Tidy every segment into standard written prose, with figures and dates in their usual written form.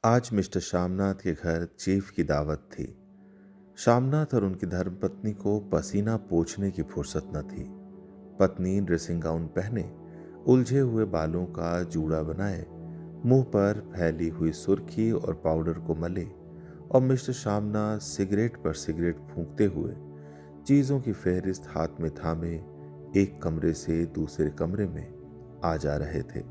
आज मिस्टर श्यामनाथ के घर चीफ की दावत थी। श्यामनाथ और उनकी धर्मपत्नी को पसीना पोंछने की फुर्सत न थी। पत्नी ड्रेसिंग गाउन पहने, उलझे हुए बालों का जूड़ा बनाए, मुंह पर फैली हुई सुर्खी और पाउडर को मले, और मिस्टर श्यामनाथ सिगरेट पर सिगरेट फूंकते हुए चीजों की फेहरिस्त हाथ में थामे एक कमरे से दूसरे कमरे में आ जा रहे थे।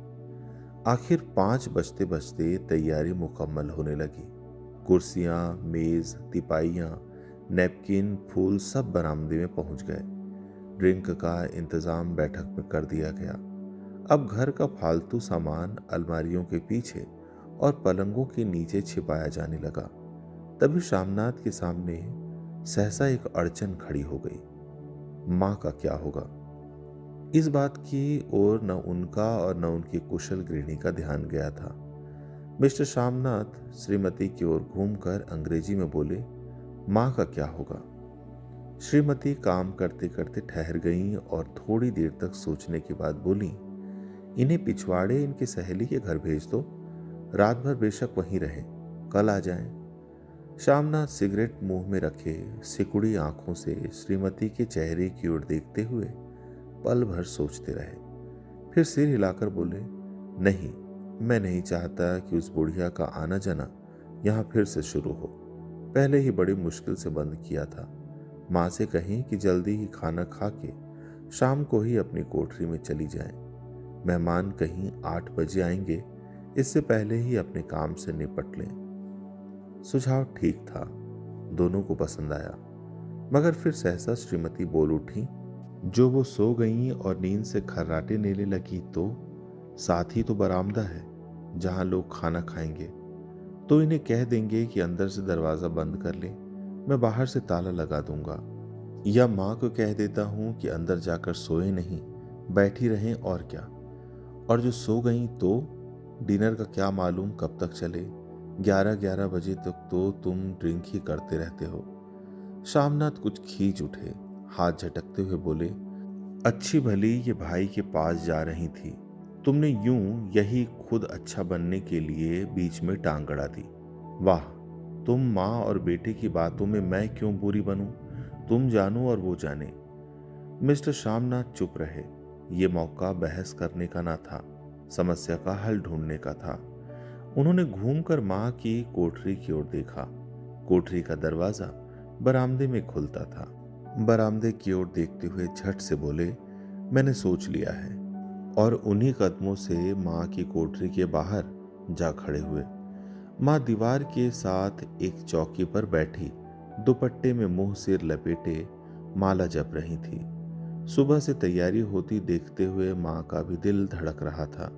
आखिर 5 बजते बजते तैयारी मुकम्मल होने लगी। कुर्सियां, मेज, तिपाइयां, नैपकिन, फूल सब बरामदे में पहुंच गए। ड्रिंक का इंतजाम बैठक में कर दिया गया। अब घर का फालतू सामान अलमारियों के पीछे और पलंगों के नीचे छिपाया जाने लगा। तभी श्यामनाथ के सामने सहसा एक अड़चन खड़ी हो गई। माँ का क्या होगा? इस बात की ओर न उनका और न उनकी कुशल गृहिणी का ध्यान गया था। मिस्टर श्यामनाथ श्रीमती की ओर घूमकर अंग्रेजी में बोले, माँ का क्या होगा? श्रीमती काम करते करते ठहर गईं और थोड़ी देर तक सोचने के बाद बोली, इन्हें पिछवाड़े इनकी सहेली के घर भेज दो। रात भर बेशक वहीं रहें, कल आ जाएं। श्यामनाथ सिगरेट मुंह में रखे सिकुड़ी आंखों से श्रीमती के चेहरे की ओर देखते हुए पल भर सोचते रहे। फिर सिर हिलाकर बोले, नहीं, मैं नहीं चाहता कि उस बुढ़िया का आना जाना यहाँ फिर से शुरू हो। पहले ही बड़ी मुश्किल से बंद किया था। माँ से कहीं कि जल्दी ही खाना खा के शाम को ही अपनी कोठरी में चली जाए। मेहमान कहीं 8 बजे आएंगे, इससे पहले ही अपने काम से निपट लें। सुझाव ठीक था, दोनों को पसंद आया। मगर फिर सहसा श्रीमती बोल उठी, जो वो सो गईं और नींद से खर्राटे लेने लगी तो साथ ही तो बरामदा है जहां लोग खाना खाएंगे। तो इन्हें कह देंगे कि अंदर से दरवाजा बंद कर ले, मैं बाहर से ताला लगा दूंगा। या माँ को कह देता हूं कि अंदर जाकर सोए नहीं, बैठी रहें और क्या। और जो सो गईं तो डिनर का क्या मालूम कब तक चले। 11-11 बजे तक तो तुम ड्रिंक ही करते रहते हो। श्यामनाथ कुछ खींच उठे, हाथ झटकते हुए बोले, अच्छी भली ये भाई के पास जा रही थी, तुमने यूं यही खुद अच्छा बनने के लिए बीच में टांग अड़ा दी। वाह, तुम माँ और बेटे की बातों में मैं क्यों बुरी बनूं? तुम जानो और वो जाने। मिस्टर श्यामनाथ चुप रहे। ये मौका बहस करने का ना था, समस्या का हल ढूंढने का था। उन्होंने घूमकर माँ की कोठरी की ओर देखा। कोठरी का दरवाजा बरामदे में खुलता था। बरामदे की ओर देखते हुए झट से बोले, मैंने सोच लिया है। और उन्हीं कदमों से माँ की कोठरी के बाहर जा खड़े हुए। माँ दीवार के साथ एक चौकी पर बैठी दुपट्टे में मुंह सिर लपेटे माला जप रही थी। सुबह से तैयारी होती देखते हुए माँ का भी दिल धड़क रहा था।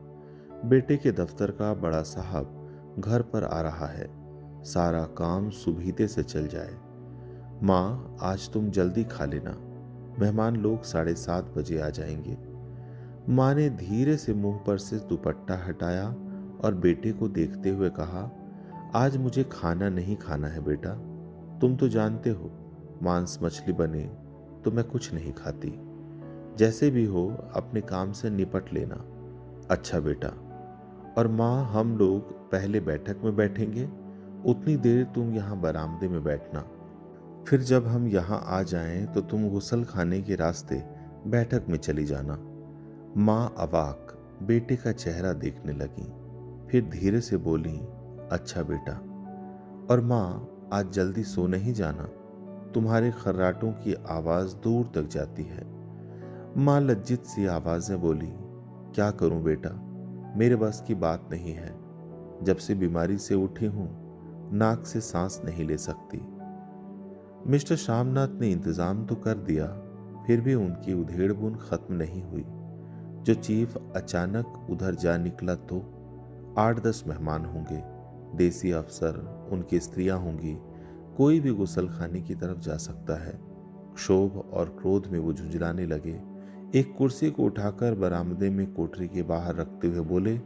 बेटे के दफ्तर का बड़ा साहब घर पर आ रहा है, सारा काम सुबीते से चल जाए। माँ, आज तुम जल्दी खा लेना, मेहमान लोग 7:30 बजे आ जाएंगे। माँ ने धीरे से मुंह पर से दुपट्टा हटाया और बेटे को देखते हुए कहा, आज मुझे खाना नहीं खाना है बेटा। तुम तो जानते हो, मांस मछली बने तो मैं कुछ नहीं खाती। जैसे भी हो अपने काम से निपट लेना। अच्छा बेटा। और माँ, हम लोग पहले बैठक में बैठेंगे, उतनी देर तुम यहाँ बरामदे में बैठना। फिर जब हम यहाँ आ जाएं तो तुम गुसल खाने के रास्ते बैठक में चली जाना। माँ अवाक बेटे का चेहरा देखने लगी, फिर धीरे से बोली, अच्छा बेटा। और माँ, आज जल्दी सो नहीं जाना, तुम्हारे खर्राटों की आवाज दूर तक जाती है। माँ लज्जित सी आवाज में बोली, क्या करूं बेटा, मेरे बस की बात नहीं है। जब से बीमारी से उठी हूं, नाक से सांस नहीं ले सकती। मिस्टर श्यामनाथ ने इंतजाम तो कर दिया, फिर भी उनकी उधेड़ बुन खत्म नहीं हुई। जो चीफ अचानक उधर जा निकला तो 8-10 मेहमान होंगे, देसी अफसर, उनकी स्त्रियां होंगी। कोई भी गुसल खाने की तरफ जा सकता है। क्षोभ और क्रोध में वो झुंझलाने लगे। एक कुर्सी को उठाकर बरामदे में कोठरी के बाहर रखते हुए बोले,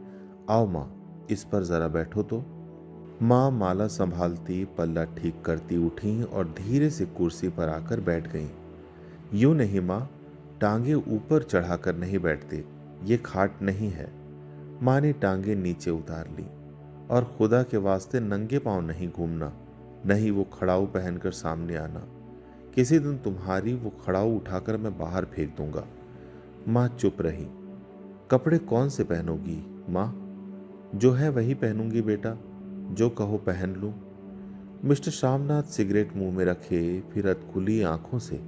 आओ माँ, इस पर जरा बैठो तो। माँ माला संभालती पल्ला ठीक करती उठी और धीरे से कुर्सी पर आकर बैठ गईं। यूं नहीं माँ, टांगे ऊपर चढ़ाकर नहीं बैठते, ये खाट नहीं है। माँ ने टांगे नीचे उतार ली। और खुदा के वास्ते नंगे पांव नहीं घूमना, नहीं वो खड़ाऊ पहनकर सामने आना। किसी दिन तुम्हारी वो खड़ाऊ उठाकर मैं बाहर फेंक दूंगा। माँ चुप रही। कपड़े कौन से पहनोगी माँ? जो है वही पहनूंगी बेटा, जो कहो पहन लूं। मिस्टर श्यामनाथ सिगरेट मुंह में रखे फिर अधखुली आंखों से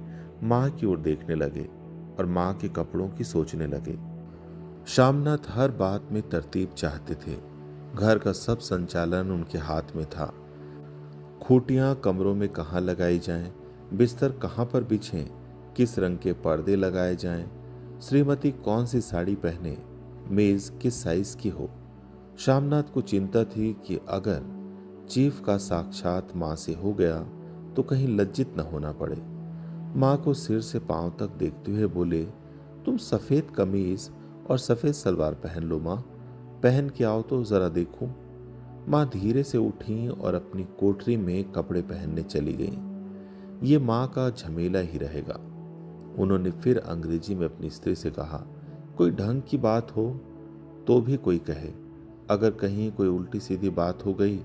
माँ की ओर देखने लगे और माँ के कपड़ों की सोचने लगे। श्यामनाथ हर बात में तरतीब चाहते थे। घर का सब संचालन उनके हाथ में था। खूटियां कमरों में कहाँ लगाई जाएं, बिस्तर कहाँ पर बिछें, किस रंग के पर्दे लगाए जाएं, श्रीमती कौन सी साड़ी पहने, मेज किस साइज की हो। श्यामनाथ को चिंता थी कि अगर चीफ का साक्षात माँ से हो गया तो कहीं लज्जित न होना पड़े। माँ को सिर से पांव तक देखते हुए बोले, तुम सफेद कमीज और सफेद सलवार पहन लो माँ, पहन के आओ तो जरा देखूं। माँ धीरे से उठी और अपनी कोठरी में कपड़े पहनने चली गईं। ये माँ का झमेला ही रहेगा। उन्होंने फिर अंग्रेजी में अपनी स्त्री से कहा, कोई ढंग की बात हो तो भी कोई कहे, अगर कहीं कोई उल्टी सीधी बात हो गई,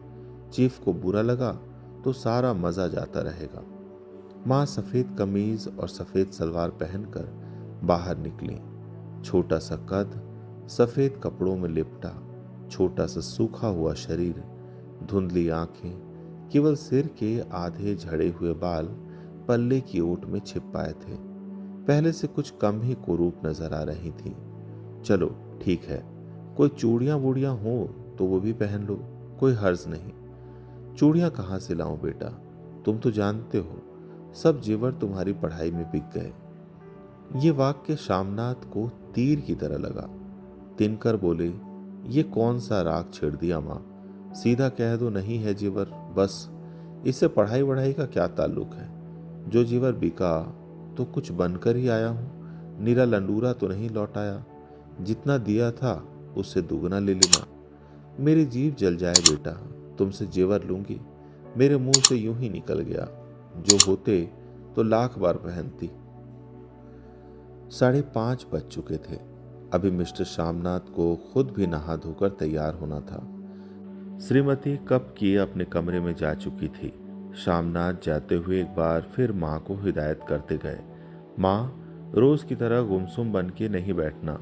चीफ को बुरा लगा तो सारा मजा जाता रहेगा। माँ सफेद कमीज और सफेद सलवार पहनकर बाहर निकली। छोटा सा कद, सफेद कपड़ों में लिपटा, छोटा सा सूखा हुआ शरीर, धुंधली आंखें, केवल सिर के आधे झड़े हुए बाल पल्ले की ओट में छिप पाए थे। पहले से कुछ कम ही कुरूप नजर आ रही थी। चलो ठीक है, कोई चूड़ियां वूड़ियां हो तो वो भी पहन लो, कोई हर्ज नहीं। चूड़ियां कहाँ से लाऊं बेटा, तुम तो जानते हो सब जेवर तुम्हारी पढ़ाई में बिक गए। ये वाक्य श्यामनाथ को तीर की तरह लगा। तिनकर बोले, ये कौन सा राग छेड़ दिया माँ, सीधा कह दो नहीं है जेवर, बस। इससे पढ़ाई वढ़ाई का क्या ताल्लुक है? जो जेवर बिका तो कुछ बनकर ही आया हूं, निरा लंडूरा तो नहीं लौटाया। जितना दिया था उससे दुगना ले लेना। मेरी जीभ जल जाए बेटा, तुमसे जेवर लूंगी, मेरे मुंह से यूं ही निकल गया। जो होते तो लाख बार पहनती। 5:30 बज चुके थे। अभी मिस्टर श्यामनाथ को खुद भी नहा धोकर तैयार होना था। श्रीमती कब की अपने कमरे में जा चुकी थी। श्यामनाथ जाते हुए एक बार फिर माँ को हिदायत करते गए, माँ रोज की तरह गुमसुम बन के नहीं बैठना।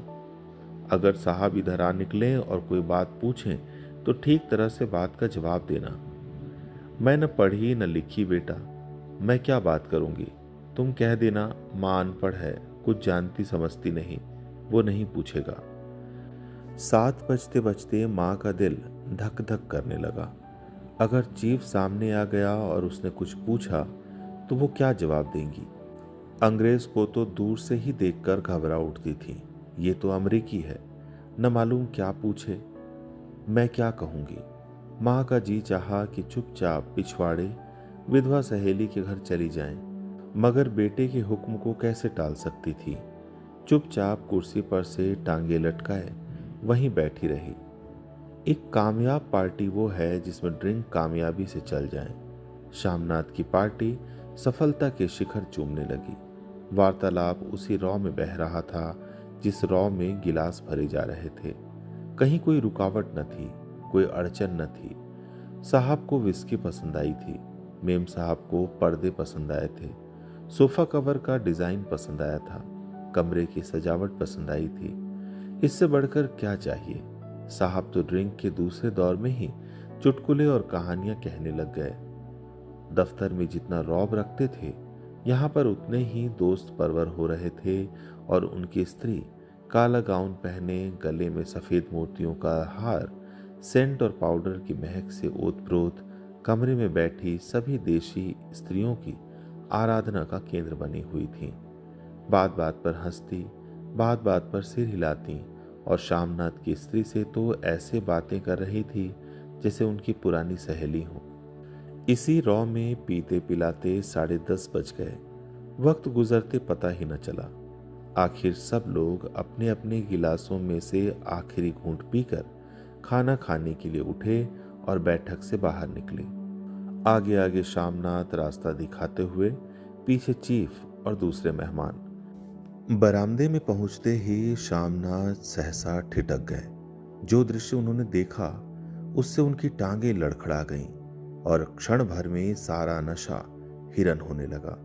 अगर साहब इधर आ निकले और कोई बात पूछें तो ठीक तरह से बात का जवाब देना। मैं न पढ़ी न लिखी बेटा, मैं क्या बात करूंगी। तुम कह देना माँ अनपढ़ है, कुछ जानती समझती नहीं, वो नहीं पूछेगा। 7 बजते बजते माँ का दिल धक धक करने लगा। अगर चीफ सामने आ गया और उसने कुछ पूछा तो वो क्या जवाब देंगी। अंग्रेज को तो दूर से ही देखकर घबरा उठती थी। ये तो अमरीकी है, न मालूम क्या पूछे। मैं क्या कहूंगी। माँ का जी चाहा कि चुपचाप पिछवाड़े विधवा सहेली के घर चली जाएं, मगर बेटे के हुक्म को कैसे टाल सकती थी। चुपचाप कुर्सी पर से टांगे लटकाए वहीं बैठी रही। एक कामयाब पार्टी वो है जिसमें ड्रिंक कामयाबी से चल जाए। श्यामनाथ की पार्टी सफलता के शिखर चूमने लगी। वार्तालाप उसी रॉ में बह रहा था जिस रॉ में गिलास भरे जा रहे थे। कहीं कोई रुकावट न थी, कोई अड़चन न थी। साहब को विस्की पसंद आई थी, मेम साहब को पर्दे पसंद आए थे, सोफा कवर का डिजाइन पसंद आया था, कमरे की सजावट पसंद आई थी। इससे बढ़कर क्या चाहिए। साहब तो ड्रिंक के दूसरे दौर में ही चुटकुले और कहानियां कहने लग गए। दफ्तर में जितना रौब रखते थे, यहाँ पर उतने ही दोस्त परवर हो रहे थे और उनकी स्त्री काला गाउन पहने, गले में सफेद मोतियों का हार, सेंट और पाउडर की महक से ओतप्रोत कमरे में बैठी सभी देशी स्त्रियों की आराधना का केंद्र बनी हुई थी। बात बात पर हंसती, बात बात पर सिर हिलाती और श्यामनाथ की स्त्री से तो ऐसे बातें कर रही थी जैसे उनकी पुरानी सहेली हो। इसी रौ में पीते पिलाते 10:30 बज गए। वक्त गुजरते पता ही न चला। आखिर सब लोग अपने अपने गिलासों में से आखिरी घूंट पीकर खाना खाने के लिए उठे और बैठक से बाहर निकले। आगे आगे श्यामनाथ रास्ता दिखाते हुए, पीछे चीफ और दूसरे मेहमान। बरामदे में पहुंचते ही श्यामनाथ सहसा ठिठक गए। जो दृश्य उन्होंने देखा उससे उनकी टांगें लड़खड़ा गईं और क्षण भर में सारा नशा हिरन होने लगा।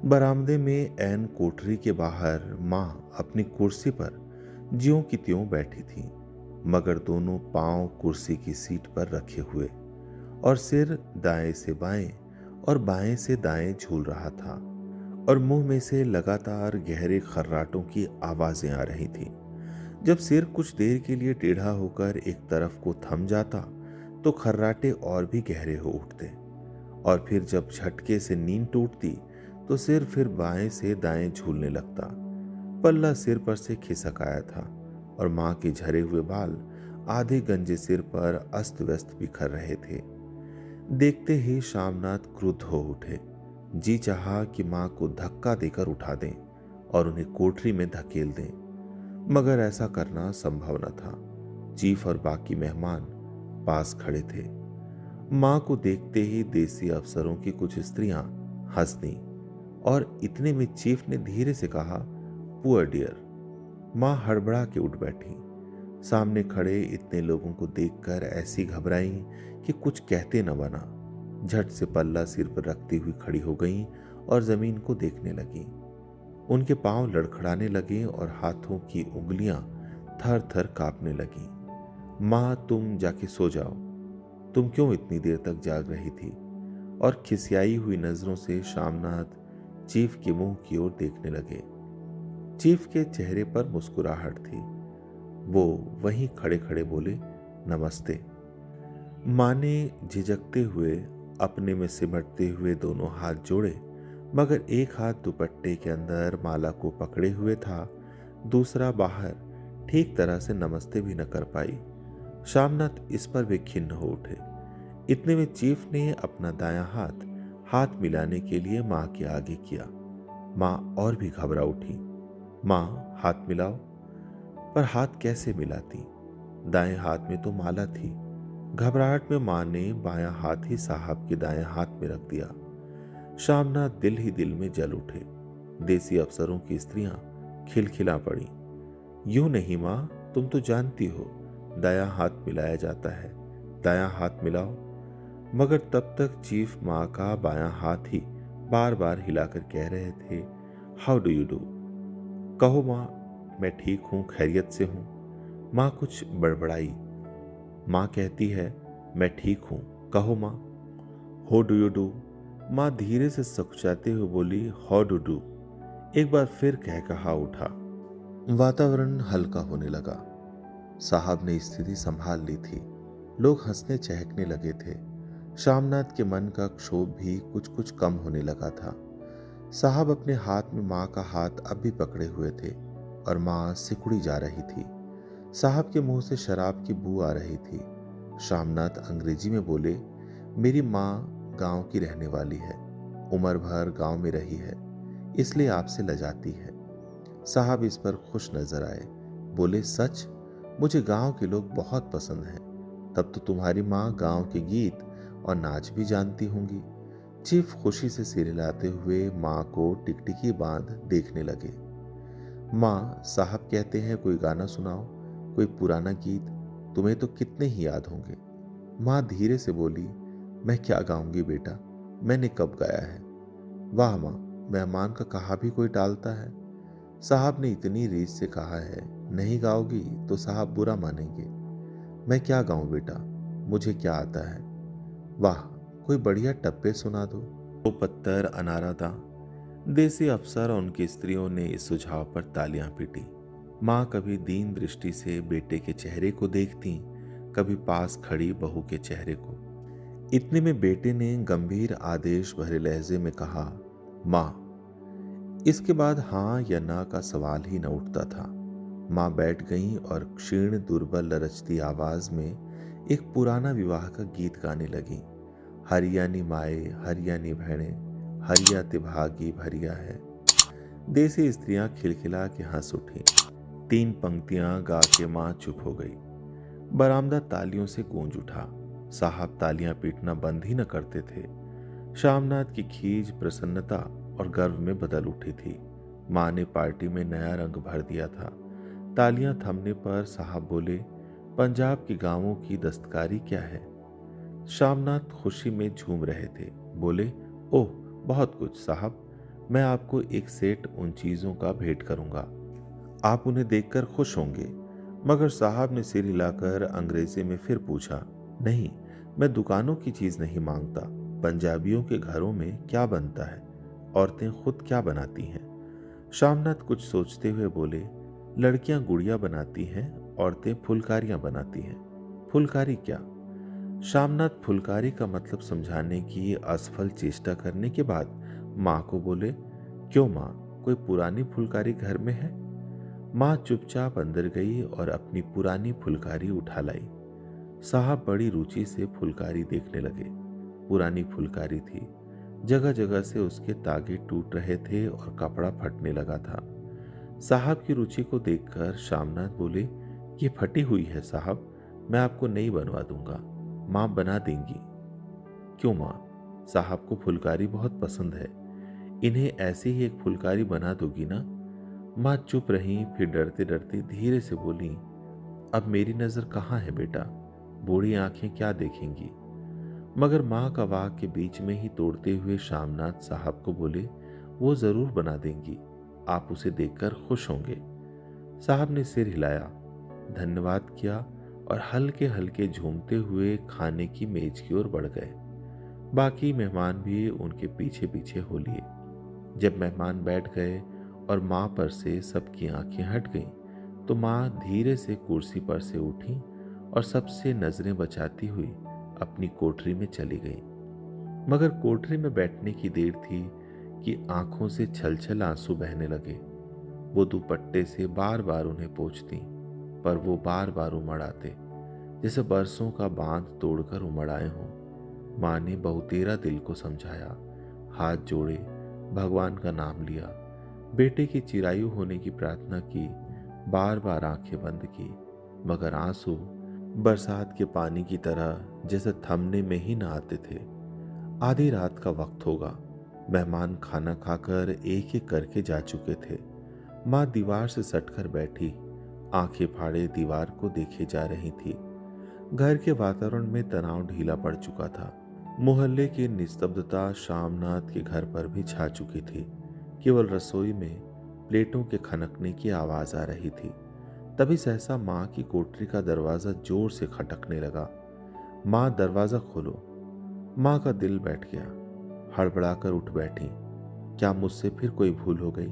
बरामदे में ऐन कोठरी के बाहर मां अपनी कुर्सी पर ज्यों की त्यों बैठी थी, मगर दोनों पांव कुर्सी की सीट पर रखे हुए और सिर दाएं से बाएं और बाएं से दाएं झूल रहा था, और मुंह में से लगातार गहरे खर्राटों की आवाजें आ रही थी। जब सिर कुछ देर के लिए टेढ़ा होकर एक तरफ को थम जाता तो खर्राटे और भी गहरे हो उठते, और फिर जब झटके से नींद टूटती तो सिर फिर बाएं से दाएं झूलने लगता। पल्ला सिर पर से खिसक आया था और मां के झरे हुए बाल आधे गंजे सिर पर अस्त व्यस्त बिखर रहे थे। देखते ही शामनाथ क्रुद्ध हो उठे। जी चाहा कि मां को धक्का देकर उठा दें और उन्हें कोठरी में धकेल दें, मगर ऐसा करना संभव न था। चीफ और बाकी मेहमान पास खड़े थे। मां को देखते ही देसी अफसरों की कुछ स्त्रियां हंस दी और इतने में चीफ ने धीरे से कहा, पुअर डियर। मां हड़बड़ा के उठ बैठी। सामने खड़े इतने लोगों को देखकर ऐसी घबराई कि कुछ कहते न बना। झट से पल्ला सिर पर रखती हुई खड़ी हो गई और जमीन को देखने लगी। उनके पांव लड़खड़ाने लगे और हाथों की उंगलियां थर थर कांपने लगी। मां, तुम जाके सो जाओ। तुम क्यों इतनी देर तक जाग रही थी? और खिसियाई हुई नजरों से शामनाथ चीफ के मुंह की ओर देखने लगे। चीफ के चेहरे पर मुस्कुराहट थी। वो वहीं खड़े खड़े बोले, नमस्ते। मां ने झिझकते हुए अपने में सिमटते हुए दोनों हाथ जोड़े, मगर एक हाथ दुपट्टे के अंदर माला को पकड़े हुए था, दूसरा बाहर। ठीक तरह से नमस्ते भी न कर पाई। शामनाथ इस पर भी खिन्न हो उठे। इतने में चीफ ने अपना दायां हाथ हाथ मिलाने के लिए मां के आगे किया। मां और भी घबरा उठी। मां, हाथ मिलाओ। पर हाथ कैसे मिलाती? दाएं हाथ में तो माला थी। घबराहट में मां ने बायां हाथ ही साहब के दाएं हाथ में रख दिया। शामनाथ दिल ही दिल में जल उठे। देसी अफसरों की स्त्रियां खिलखिला पड़ी। यूं नहीं मां, तुम तो जानती हो दायां हाथ मिलाया जाता है, दायां हाथ मिलाओ। मगर तब तक चीफ मां का बायां हाथ ही बार बार हिलाकर कह रहे थे, हाउ डू यू डू। कहो मां, मैं ठीक हूं, खैरियत से हूं। मां कुछ बड़बड़ाई। मां कहती है, मैं ठीक हूं, कहो मां। हो डू यू डू। मां धीरे से सकुचाते हुए बोली, हाउ डू डू। एक बार फिर कह कहा उठा। वातावरण हल्का होने लगा। साहब ने स्थिति संभाल ली थी। लोग हंसने चहकने लगे थे। शामनाथ के मन का क्षोभ भी कुछ कुछ कम होने लगा था। साहब अपने हाथ में मां का हाथ अब भी पकड़े हुए थे और मां सिकुड़ी जा रही थी। साहब के मुंह से शराब की बू आ रही थी। शामनाथ अंग्रेजी में बोले, मेरी मां गांव की रहने वाली है, उम्र भर गांव में रही है, इसलिए आपसे लजाती है। साहब इस पर खुश नजर आए। बोले, सच? मुझे गांव के लोग बहुत पसंद हैं। तब तो तुम्हारी मां गांव के गीत और नाच भी जानती होंगी। चीफ खुशी से सिर हिलाते हुए मां को टिकटिकी बांध देखने लगे। मां, साहब कहते हैं कोई गाना सुनाओ, कोई पुराना गीत, तुम्हें तो कितने ही याद होंगे। मां धीरे से बोली, मैं क्या गाऊंगी बेटा, मैंने कब गाया है। वाह मां, मेहमान का कहा भी कोई टालता है। साहब ने इतनी रीस से कहा है, नहीं गाओगी तो साहब बुरा मानेंगे। मैं क्या गाऊं बेटा, मुझे क्या आता है। वाह, कोई बढ़िया टप्पे सुना दो। वो पत्थर अनारा था। देसी अफसर और उनकी स्त्रियों ने इस सुझाव पर तालियां पीटी। मां कभी दीन दृष्टि से बेटे के चेहरे को देखती, कभी पास खड़ी बहू के चेहरे को। इतने में बेटे ने गंभीर आदेश भरे लहजे में कहा, मां। इसके बाद हां या ना का सवाल ही न उठता था। मां बैठ गईं और क्षीण दुर्बल लरचती आवाज में एक पुराना विवाह का गीत गाने लगी। हरियाणी माए हरियाणी भैणे, हरिया तिभागी भरिया है। देसी स्त्रियां खिलखिला के हंस उठी। 3 पंक्तियां गा के मां चुप हो गई। बरामदा तालियों से गूंज उठा। साहब तालियां पीटना बंद ही न करते थे। शामनाथ की खीज प्रसन्नता और गर्व में बदल उठी थी। मां ने पार्टी में नया रंग भर दिया था। तालियां थमने पर साहब बोले, पंजाब के गांवों की दस्तकारी क्या है? शामनाथ खुशी में झूम रहे थे। बोले, ओह, बहुत कुछ साहब। मैं आपको एक सेट उन चीजों का भेंट करूंगा। आप उन्हें देखकर खुश होंगे। मगर साहब ने सिर हिलाकर अंग्रेजी में फिर पूछा, नहीं, मैं दुकानों की चीज नहीं मांगता। पंजाबियों के घरों में क्या बनता है? औरतें खुद क्या बनाती हैं? शामनाथ कुछ सोचते हुए बोले, लड़कियां गुड़िया बनाती हैं, औरतें फुलकारियां बनाती हैं। फुलकारी क्या? शामनाथ फुलकारी का मतलब समझाने की असफल चेष्टा करने के बाद माँ को बोले, क्यों माँ, कोई पुरानी फुलकारी घर में है? माँ चुपचाप अंदर गई और अपनी पुरानी फुलकारी उठा लाई। साहब बड़ी रुचि से फुलकारी देखने लगे। पुरानी फुलकारी थी। जगह जगह से उसके तागे टूट रहे थे और कपड़ा फटने लगा था। साहब की रुचि को देखकर शामनाथ बोले, ये फटी हुई है साहब, मैं आपको नई बनवा दूंगा। माँ बना देंगी। क्यों माँ, साहब को फुलकारी बहुत पसंद है। इन्हें ऐसी ही एक फुलकारी बना दोगी ना? माँ चुप रही, फिर डरते डरते धीरे से बोली, अब मेरी नजर कहाँ है बेटा? बूढ़ी आंखें क्या देखेंगी? मगर माँ का वाक के बीच में ही तोड़ते हुए शामनाथ साहब को बोले, वो जरूर बना देंगी, आप उसे देखकर खुश होंगे। साहब ने सिर हिलाया, धन्यवाद किया और हल्के हल्के झूमते हुए खाने की मेज की ओर बढ़ गए। बाकी मेहमान भी उनके पीछे पीछे हो लिए। जब मेहमान बैठ गए और माँ पर से सबकी आंखें हट गईं, तो माँ धीरे से कुर्सी पर से उठी और सबसे नजरें बचाती हुई अपनी कोठरी में चली गई। मगर कोठरी में बैठने की देर थी कि आंखों से छल छल आंसू बहने लगे। वो दुपट्टे से बार बार उन्हें पोंछती, पर वो बार बार उमड़ आते, जैसे बरसों का बांध तोड़कर उमड़ आए हों। माँ ने बहुतेरा दिल को समझाया, हाथ जोड़े, भगवान का नाम लिया, बेटे की चिरायु होने की प्रार्थना की, बार बार आंखें बंद की, मगर आंसू बरसात के पानी की तरह जैसे थमने में ही ना आते थे। आधी रात का वक्त होगा। मेहमान खाना खाकर एक एक करके जा चुके थे। माँ दीवार से सटकर बैठी, आंखें फाड़े दीवार को देखे जा रही थी। घर के वातावरण में तनाव ढीला पड़ चुका था। मोहल्ले की निस्तब्धता शामनाथ के घर पर भी छा चुकी थी। केवल रसोई में प्लेटों के खनकने की आवाज आ रही थी। तभी सहसा माँ की कोठरी का दरवाजा जोर से खटकने लगा। माँ, दरवाजा खोलो। माँ का दिल बैठ गया। हड़बड़ाकर उठ बैठी। क्या मुझसे फिर कोई भूल हो गई?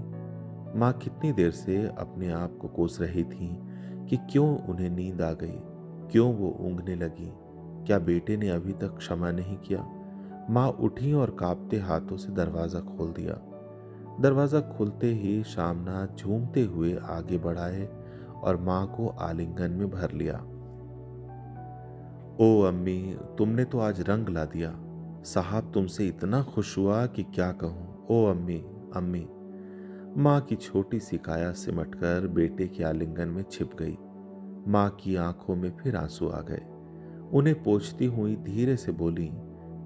माँ कितनी देर से अपने आप को कोस रही थी कि क्यों उन्हें नींद आ गई, क्यों वो ऊँघने लगी। क्या बेटे ने अभी तक क्षमा नहीं किया? माँ उठी और कांपते हाथों से दरवाजा खोल दिया। दरवाजा खुलते ही शामनाथ झूमते हुए आगे बढ़ाए और माँ को आलिंगन में भर लिया। ओ अम्मी, तुमने तो आज रंग ला दिया। साहब तुमसे इतना खुश हुआ कि क्या कहूँ। ओ अम्मी, अम्मी। माँ की छोटी सी काया सिमटकर बेटे के आलिंगन में छिप गई। माँ की आंखों में फिर आंसू आ गए। उन्हें पोंछती हुई धीरे से बोली,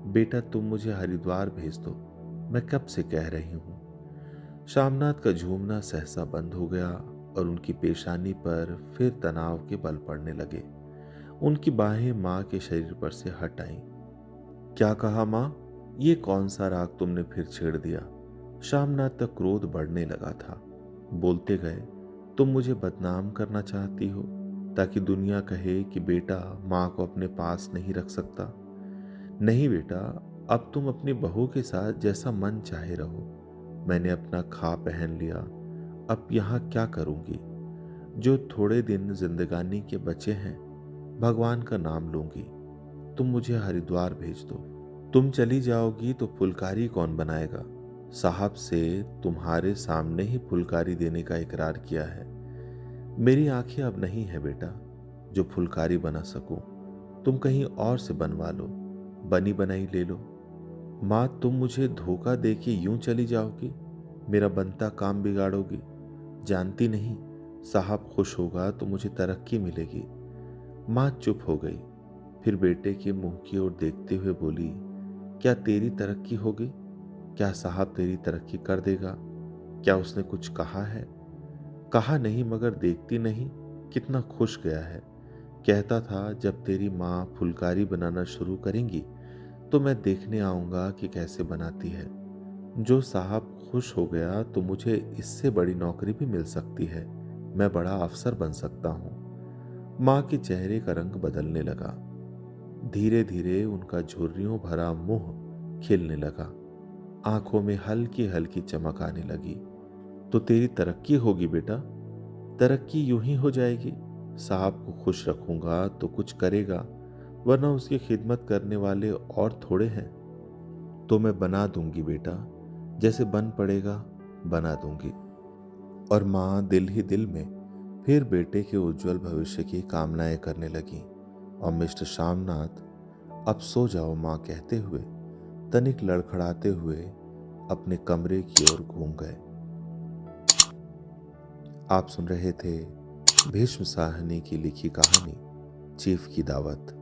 बेटा तुम मुझे हरिद्वार भेज दो, मैं कब से कह रही हूँ। शामनाथ का झूमना सहसा बंद हो गया और उनकी पेशानी पर फिर तनाव के बल पड़ने लगे। उनकी बाहें माँ के शरीर पर से हट आईं। क्या कहा माँ? ये कौन सा राग तुमने फिर छेड़ दिया? शामनाथ तक क्रोध बढ़ने लगा था। बोलते गए, तुम मुझे बदनाम करना चाहती हो ताकि दुनिया कहे कि बेटा माँ को अपने पास नहीं रख सकता। नहीं बेटा, अब तुम अपनी बहू के साथ जैसा मन चाहे रहो। मैंने अपना खा पहन लिया, अब यहाँ क्या करूंगी? जो थोड़े दिन जिंदगानी के बचे हैं, भगवान का नाम लूंगी। तुम मुझे हरिद्वार भेज दो। तुम चली जाओगी तो फुलकारी कौन बनाएगा? साहब से तुम्हारे सामने ही फुलकारी देने का इकरार किया है। मेरी आंखें अब नहीं है बेटा जो फुलकारी बना सकूं। तुम कहीं और से बनवा लो, बनी बनाई ले लो। माँ, तुम मुझे धोखा देके यूं चली जाओगी, मेरा बनता काम बिगाड़ोगी। जानती नहीं, साहब खुश होगा तो मुझे तरक्की मिलेगी। माँ चुप हो गई, फिर बेटे के मुंह की ओर देखते हुए बोली, क्या तेरी तरक्की होगी? क्या साहब तेरी तरक्की कर देगा? क्या उसने कुछ कहा है? कहा नहीं, मगर देखती नहीं कितना खुश गया है। कहता था जब तेरी माँ फुलकारी बनाना शुरू करेंगी तो मैं देखने आऊंगा कि कैसे बनाती है। जो साहब खुश हो गया तो मुझे इससे बड़ी नौकरी भी मिल सकती है। मैं बड़ा अफसर बन सकता हूँ। माँ के चेहरे का रंग बदलने लगा। धीरे धीरे उनका झुर्रियों भरा मुंह खिलने लगा। आंखों में हल्की हल्की चमक आने लगी। तो तेरी तरक्की होगी बेटा। तरक्की यूं ही हो जाएगी। साहब को खुश रखूंगा तो कुछ करेगा, वरना उसकी खिदमत करने वाले और थोड़े हैं। तो मैं बना दूंगी बेटा, जैसे बन पड़ेगा बना दूंगी। और माँ दिल ही दिल में फिर बेटे के उज्जवल भविष्य की कामनाएं करने लगी। और मिस्टर श्यामनाथ अब सो जाओ माँ कहते हुए तनिक लड़खड़ाते हुए अपने कमरे की ओर घूम गए। आप सुन रहे थे भीष्म साहनी की लिखी कहानी चीफ की दावत।